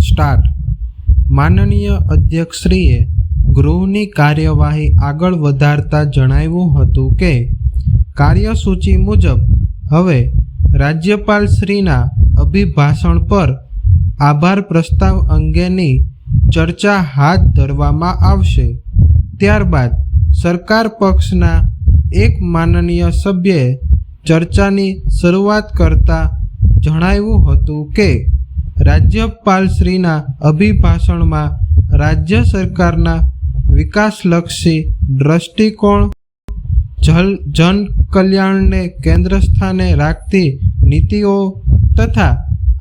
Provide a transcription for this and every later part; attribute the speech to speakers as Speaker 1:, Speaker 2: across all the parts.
Speaker 1: Start. માનનીય અધ્યક્ષશ્રીએ ગૃહની કાર્યવાહી આગળ વધારતા જણાવ્યું હતું કે કાર્યસૂચિ મુજબ હવે રાજ્યપાલશ્રીના અભિભાષણ પર આભાર પ્રસ્તાવ અંગેની ચર્ચા હાથ ધરવામાં આવશે. ત્યારબાદ સરકાર પક્ષના એક માનનીય સભ્યએ ચર્ચાની શરૂઆત કરતા જણાવ્યું હતું કે રાજ્યપાલશ્રીના અભિભાષણમાં રાજ્ય સરકારના વિકાસલક્ષી દ્રષ્ટિકોણ, જનકલ્યાણને કેન્દ્ર સ્થાને રાખતી નીતિઓ તથા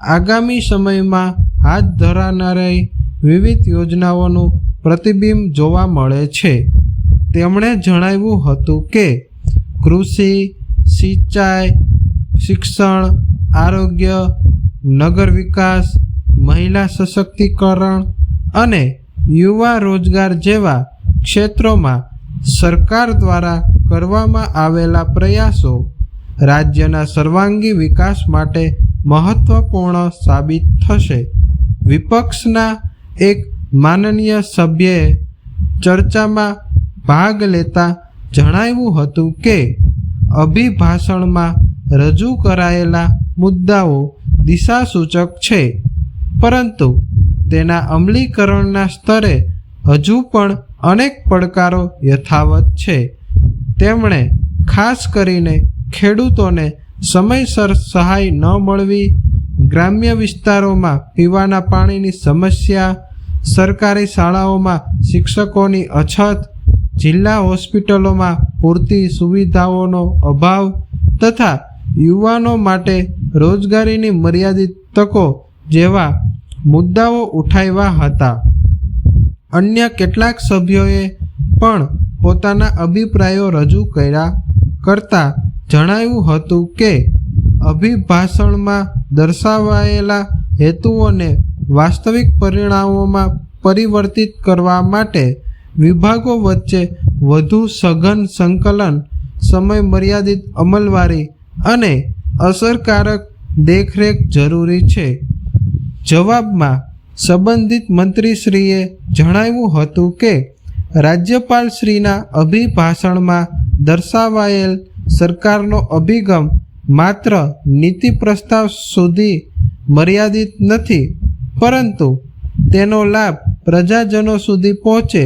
Speaker 1: આગામી સમયમાં હાથ ધરાનારી વિવિધ યોજનાઓનું પ્રતિબિંબ જોવા મળે છે. તેમણે જણાવ્યું હતું કે કૃષિ, સિંચાઈ, શિક્ષણ, આરોગ્ય, નગર વિકાસ, મહિલા સશક્તિકરણ અને યુવા રોજગાર જેવા ક્ષેત્રોમાં સરકાર દ્વારા કરવામાં આવેલા પ્રયાસો રાજ્યના સર્વાંગી વિકાસ માટે મહત્વપૂર્ણ સાબિત થશે. વિપક્ષના એક માનનીય સભ્યએ ચર્ચામાં ભાગ લેતા જણાવ્યું હતું કે અભિભાષણમાં રજૂ કરાયેલા મુદ્દાઓ દિશાસૂચક છે, પરંતુ તેના અમલીકરણના સ્તરે હજુ પણ અનેક પડકારો યથાવત છે. તેમણે ખાસ કરીને ખેડૂતોને સમયસર સહાય ન મળવી, ગ્રામ્ય વિસ્તારોમાં પીવાના પાણીની સમસ્યા, સરકારી શાળાઓમાં શિક્ષકોની અછત, જિલ્લા હોસ્પિટલોમાં પૂરતી સુવિધાઓનો અભાવ તથા યુવાનો માટે રોજગારીની મર્યાદિત તકો જેવા મુદ્દાઓ ઉઠાવ્યા હતા. અન્ય કેટલાક સભ્યોએ પણ પોતાના અભિપ્રાયો રજૂ કરતા જણાવ્યું હતું કે અભિભાષણમાં દર્શાવાયેલા હેતુઓને વાસ્તવિક પરિણામોમાં પરિવર્તિત કરવા માટે વિભાગો વચ્ચે વધુ સઘન સંકલન, સમય મર્યાદિત અમલવારી અને અસરકારક દેખરેખ જરૂરી છે. જવાબમાં સંબંધિત મંત્રીશ્રીએ જણાવ્યું હતું કે રાજ્યપાલશ્રીના અભિભાષણમાં દર્શાવાયેલ સરકારનો અભિગમ માત્ર નીતિ પ્રસ્તાવ સુધી મર્યાદિત નથી, પરંતુ તેનો લાભ પ્રજાજનો સુધી પહોંચે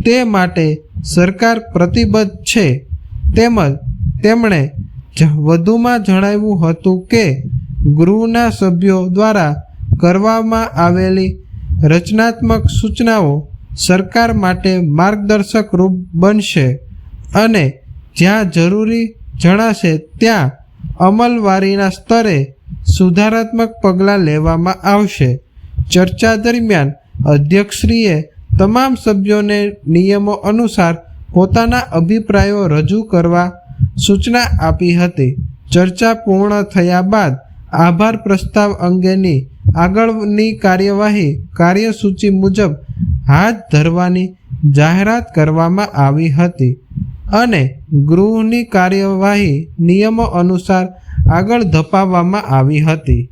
Speaker 1: તે માટે સરકાર પ્રતિબદ્ધ છે. તેમજ તેમણે વધુમાં જણાવ્યું હતું કે ગૃહના સભ્યો દ્વારા કરવામાં આવેલી રચનાત્મક સૂચનાઓ સરકાર માટે માર્ગદર્શક રૂપ બનશે અને જ્યાં જરૂરી જણાશે ત્યાં અમલવારીના સ્તરે સુધારાત્મક પગલાં લેવામાં આવશે. ચર્ચા દરમિયાન અધ્યક્ષશ્રીએ તમામ સભ્યોને નિયમો અનુસાર પોતાના અભિપ્રાયો રજૂ કરવા સૂચના આપી હતી. ચર્ચા પૂર્ણ થયા બાદ આભાર પ્રસ્તાવ અંગેની આગળની કાર્યવાહી કાર્યસૂચિ મુજબ હાથ ધરવાની જાહેરાત કરવામાં આવી હતી અને ગૃહની કાર્યવાહી નિયમો અનુસાર આગળ ધપાવવામાં આવી હતી.